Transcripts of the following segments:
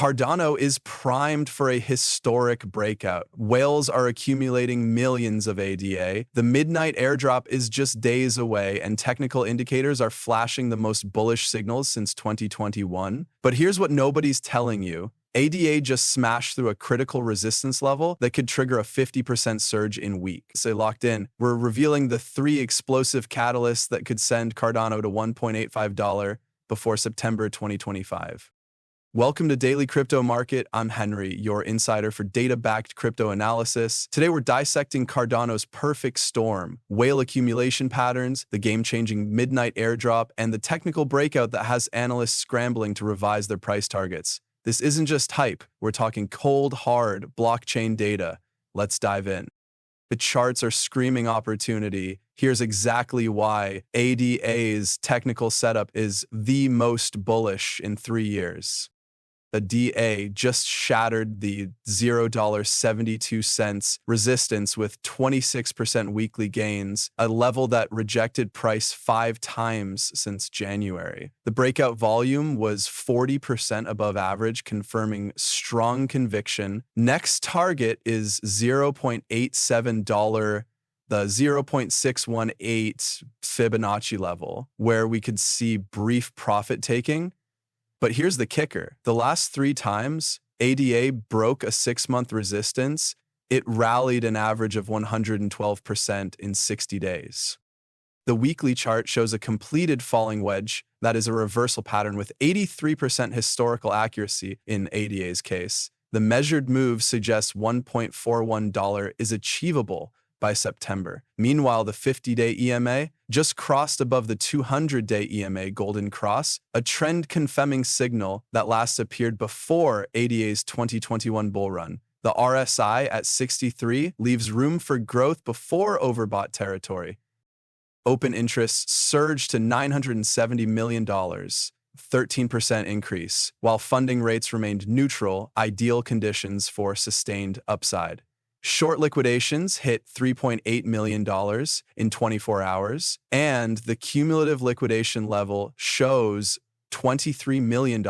Cardano is primed for a historic breakout. Whales are accumulating millions of ADA. The midnight airdrop is just days away, and technical indicators are flashing the most bullish signals since 2021. But here's what nobody's telling you. ADA just smashed through a critical resistance level that could trigger a 50% surge in weeks. Stay locked in. We're revealing the 3 explosive catalysts that could send Cardano to $1.85 before September 2025. Welcome to Daily Crypto Market. I'm Henry, your insider for data-backed crypto analysis. Today we're dissecting Cardano's perfect storm, whale accumulation patterns, the game-changing midnight airdrop, and the technical breakout that has analysts scrambling to revise their price targets. This isn't just hype. We're talking cold, hard blockchain data. Let's dive in. The charts are screaming opportunity. Here's exactly why ADA's technical setup is the most bullish in 3 years. The DA just shattered the $0.72 resistance with 26% weekly gains, a level that rejected price 5 times since January. The breakout volume was 40% above average, confirming strong conviction. Next target is $0.87, the 0.618 Fibonacci level, where we could see brief profit taking. But here's the kicker. The last 3 times ADA broke a 6-month resistance, it rallied an average of 112% in 60 days. The weekly chart shows a completed falling wedge, that is a reversal pattern with 83% historical accuracy in ADA's case. The measured move suggests $1.41 is achievable by September. Meanwhile, the 50-day EMA just crossed above the 200-day EMA golden cross, a trend-confirming signal that last appeared before ADA's 2021 bull run. The RSI at 63 leaves room for growth before overbought territory. Open interest surged to $970 million, 13% increase, while funding rates remained neutral, ideal conditions for sustained upside. Short liquidations hit $3.8 million in 24 hours, and the cumulative liquidation level shows $23 million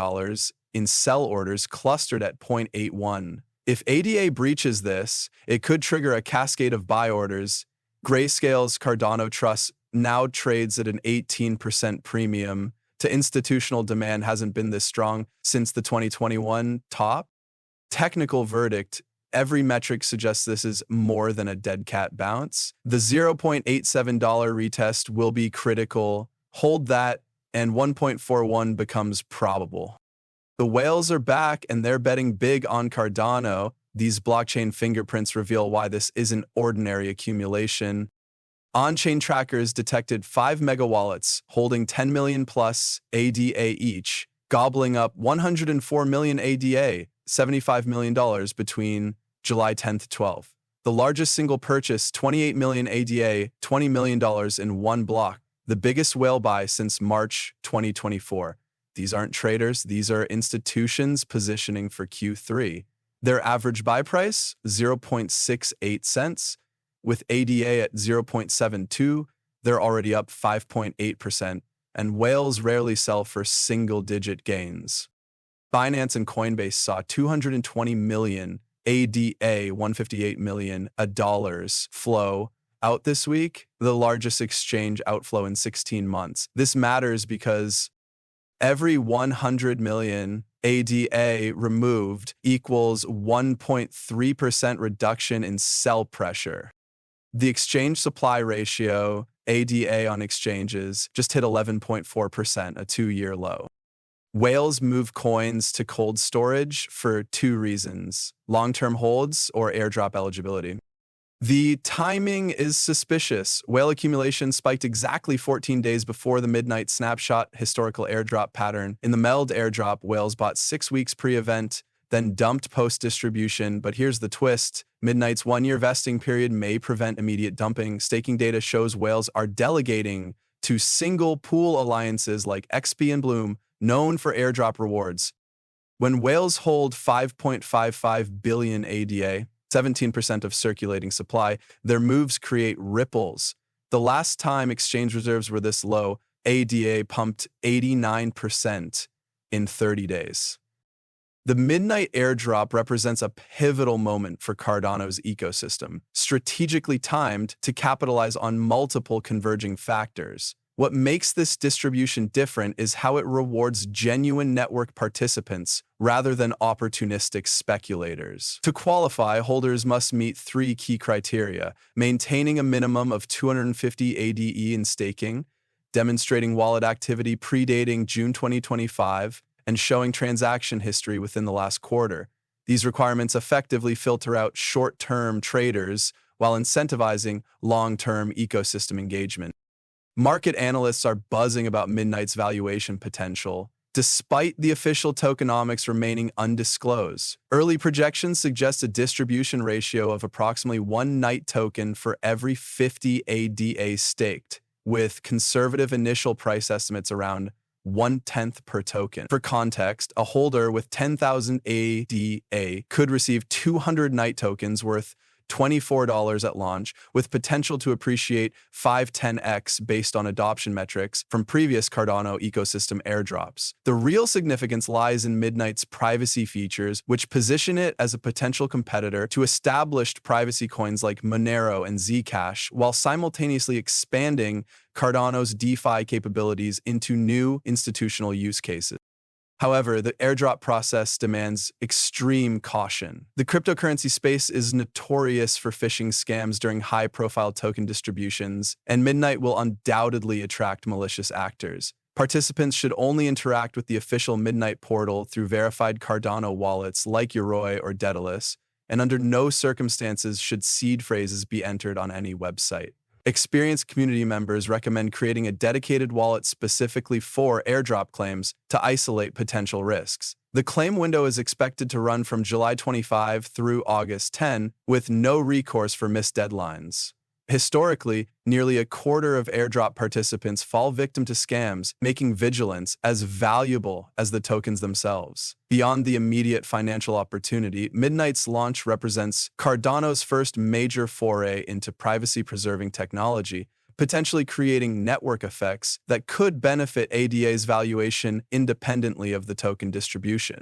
in sell orders clustered at 0.81. If ADA breaches this, it could trigger a cascade of buy orders. Grayscale's Cardano Trust now trades at an 18% premium to institutional demand hasn't been this strong since the 2021 top. Technical verdict. Every metric suggests this is more than a dead cat bounce. The $0.87 retest will be critical. Hold that, and 1.41 becomes probable. The whales are back, and they're betting big on Cardano. These blockchain fingerprints reveal why this isn't ordinary accumulation. On-chain trackers detected 5 mega wallets holding 10 million plus ADA each, gobbling up 104 million ADA, $75 million between July 10th to 12th. The largest single purchase, 28 million ADA, $20 million in one block, the biggest whale buy since March 2024. These aren't traders, these are institutions positioning for Q3. Their average buy price, 0.68 cents. With ADA at 0.72, they're already up 5.8%, and whales rarely sell for single-digit gains. Binance and Coinbase saw 220 million ADA, $158 million dollars flow out this week, the largest exchange outflow in 16 months. This matters because every 100 million ADA removed equals 1.3% reduction in sell pressure. The exchange supply ratio, ADA on exchanges, just hit 11.4%, a 2-year low. Whales move coins to cold storage for 2 reasons: long-term holds or airdrop eligibility. The timing is suspicious. Whale accumulation spiked exactly 14 days before the midnight snapshot historical airdrop pattern. In the meld airdrop, whales bought 6 weeks pre-event, then dumped post-distribution. But here's the twist. Midnight's 1-year vesting period may prevent immediate dumping. Staking data shows whales are delegating to single pool alliances like XP and Bloom, known for airdrop rewards. When whales hold 5.55 billion ADA, 17% of circulating supply, their moves create ripples. The last time exchange reserves were this low, ADA pumped 89% in 30 days. The midnight airdrop represents a pivotal moment for Cardano's ecosystem, strategically timed to capitalize on multiple converging factors. What makes this distribution different is how it rewards genuine network participants rather than opportunistic speculators. To qualify, holders must meet three key criteria: maintaining a minimum of 250 ADE in staking, demonstrating wallet activity predating June 2025, and showing transaction history within the last quarter. These requirements effectively filter out short-term traders while incentivizing long-term ecosystem engagement. Market analysts are buzzing about Midnight's valuation potential, despite the official tokenomics remaining undisclosed. Early projections suggest a distribution ratio of approximately one Night token for every 50 ADA staked, with conservative initial price estimates around 1/10 per token. For context, a holder with 10,000 ADA could receive 200 Night tokens worth $24 at launch, with potential to appreciate 5-10x based on adoption metrics from previous Cardano ecosystem airdrops. The real significance lies in Midnight's privacy features, which position it as a potential competitor to established privacy coins like Monero and Zcash, while simultaneously expanding Cardano's DeFi capabilities into new institutional use cases. However, the airdrop process demands extreme caution. The cryptocurrency space is notorious for phishing scams during high-profile token distributions, and Midnight will undoubtedly attract malicious actors. Participants should only interact with the official Midnight portal through verified Cardano wallets like Yoroi or Daedalus, and under no circumstances should seed phrases be entered on any website. Experienced community members recommend creating a dedicated wallet specifically for airdrop claims to isolate potential risks. The claim window is expected to run from July 25 through August 10, with no recourse for missed deadlines. Historically, nearly a quarter of airdrop participants fall victim to scams, making vigilance as valuable as the tokens themselves. Beyond the immediate financial opportunity, Midnight's launch represents Cardano's first major foray into privacy-preserving technology, potentially creating network effects that could benefit ADA's valuation independently of the token distribution.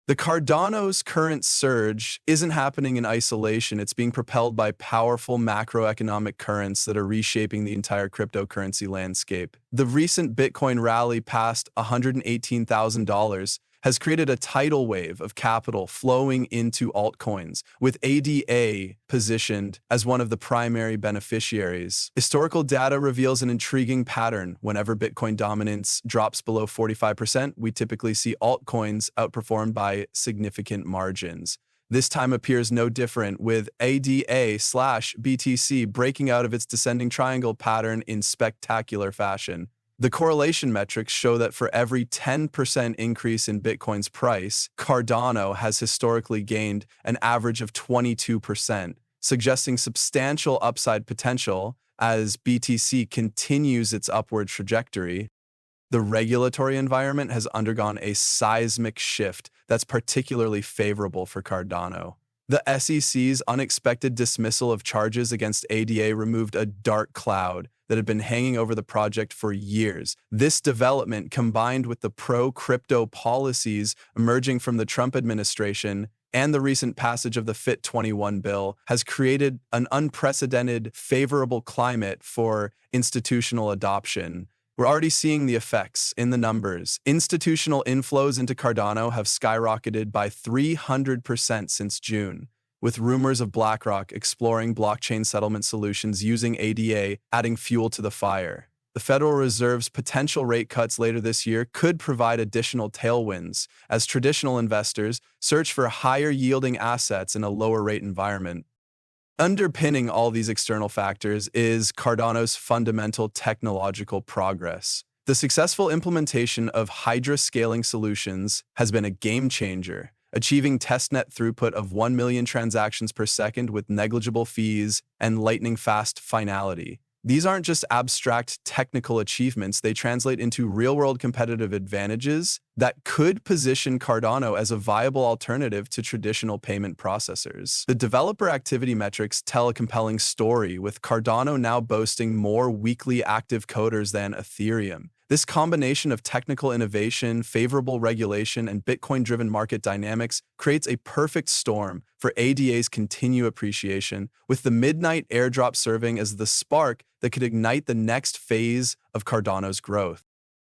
The Cardano's current surge isn't happening in isolation. It's being propelled by powerful macroeconomic currents that are reshaping the entire cryptocurrency landscape. The recent Bitcoin rally past $118,000 has created a tidal wave of capital flowing into altcoins, with ADA positioned as one of the primary beneficiaries. Historical data reveals an intriguing pattern. Whenever Bitcoin dominance drops below 45%, we typically see altcoins outperformed by significant margins. This time appears no different, with ADA/BTC breaking out of its descending triangle pattern in spectacular fashion. The correlation metrics show that for every 10% increase in Bitcoin's price, Cardano has historically gained an average of 22%, suggesting substantial upside potential as BTC continues its upward trajectory. The regulatory environment has undergone a seismic shift that's particularly favorable for Cardano. The SEC's unexpected dismissal of charges against ADA removed a dark cloud that had been hanging over the project for years. This development, combined with the pro-crypto policies emerging from the Trump administration and the recent passage of the FIT21 bill, has created an unprecedented favorable climate for institutional adoption. We're already seeing the effects in the numbers. Institutional inflows into Cardano have skyrocketed by 300% since June, with rumors of BlackRock exploring blockchain settlement solutions using ADA adding fuel to the fire. The Federal Reserve's potential rate cuts later this year could provide additional tailwinds as traditional investors search for higher-yielding assets in a lower-rate environment. Underpinning all these external factors is Cardano's fundamental technological progress. The successful implementation of Hydra scaling solutions has been a game changer, achieving testnet throughput of 1 million transactions per second with negligible fees and lightning-fast finality. These aren't just abstract technical achievements, they translate into real-world competitive advantages that could position Cardano as a viable alternative to traditional payment processors. The developer activity metrics tell a compelling story, with Cardano now boasting more weekly active coders than Ethereum. This combination of technical innovation, favorable regulation, and Bitcoin-driven market dynamics creates a perfect storm for ADA's continued appreciation, with the midnight airdrop serving as the spark that could ignite the next phase of Cardano's growth.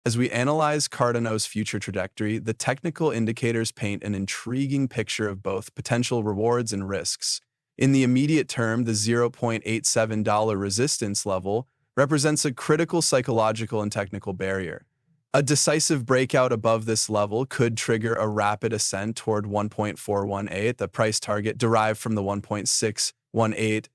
As we analyze Cardano's future trajectory, the technical indicators paint an intriguing picture of both potential rewards and risks. In the immediate term, the $0.87 resistance level represents a critical psychological and technical barrier. A decisive breakout above this level could trigger a rapid ascent toward 1.418, the price target derived from the 1.618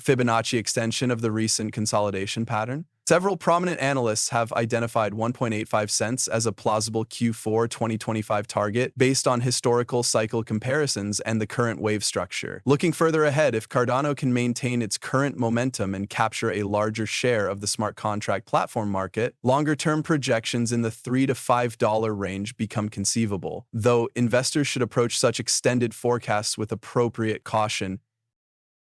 Fibonacci extension of the recent consolidation pattern. Several prominent analysts have identified 1.85 cents as a plausible Q4 2025 target based on historical cycle comparisons and the current wave structure. Looking further ahead, if Cardano can maintain its current momentum and capture a larger share of the smart contract platform market, longer-term projections in the $3 to $5 range become conceivable, though investors should approach such extended forecasts with appropriate caution.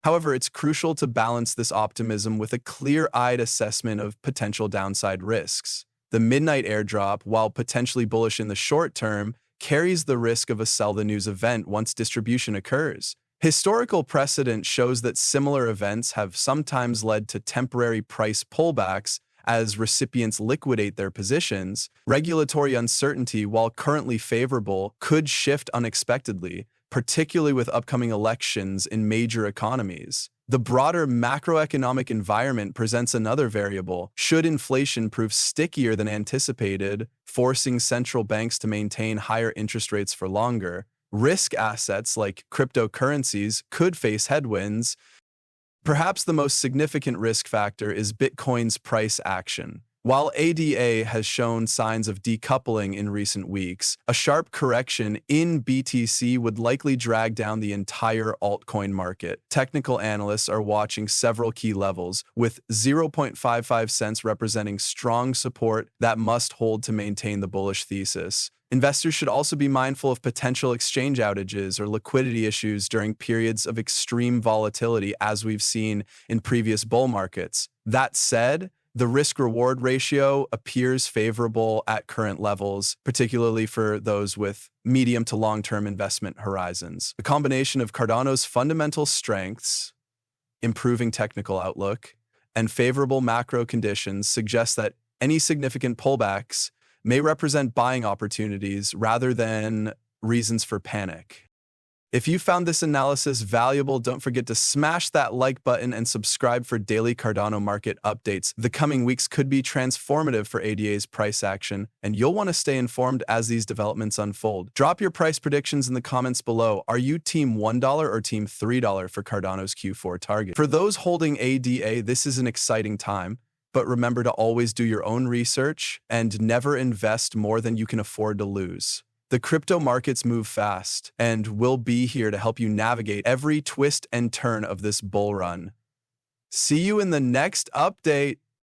However, it's crucial to balance this optimism with a clear-eyed assessment of potential downside risks. The midnight airdrop, while potentially bullish in the short term, carries the risk of a sell-the-news event once distribution occurs. Historical precedent shows that similar events have sometimes led to temporary price pullbacks as recipients liquidate their positions. Regulatory uncertainty, while currently favorable, could shift unexpectedly, particularly with upcoming elections in major economies. The broader macroeconomic environment presents another variable. Should inflation prove stickier than anticipated, forcing central banks to maintain higher interest rates for longer, risk assets like cryptocurrencies could face headwinds. Perhaps the most significant risk factor is Bitcoin's price action. While ADA has shown signs of decoupling in recent weeks, a sharp correction in BTC would likely drag down the entire altcoin market. Technical analysts are watching several key levels, with 0.55 cents representing strong support that must hold to maintain the bullish thesis. Investors should also be mindful of potential exchange outages or liquidity issues during periods of extreme volatility, as we've seen in previous bull markets. That said, the risk-reward ratio appears favorable at current levels, particularly for those with medium to long-term investment horizons. The combination of Cardano's fundamental strengths, improving technical outlook, and favorable macro conditions suggests that any significant pullbacks may represent buying opportunities rather than reasons for panic. If you found this analysis valuable, don't forget to smash that like button and subscribe for daily Cardano market updates. The coming weeks could be transformative for ADA's price action, and you'll want to stay informed as these developments unfold. Drop your price predictions in the comments below. Are you team $1 or team $3 for Cardano's Q4 target? For those holding ADA, this is an exciting time, but remember to always do your own research and never invest more than you can afford to lose. The crypto markets move fast, and we'll be here to help you navigate every twist and turn of this bull run. See you in the next update.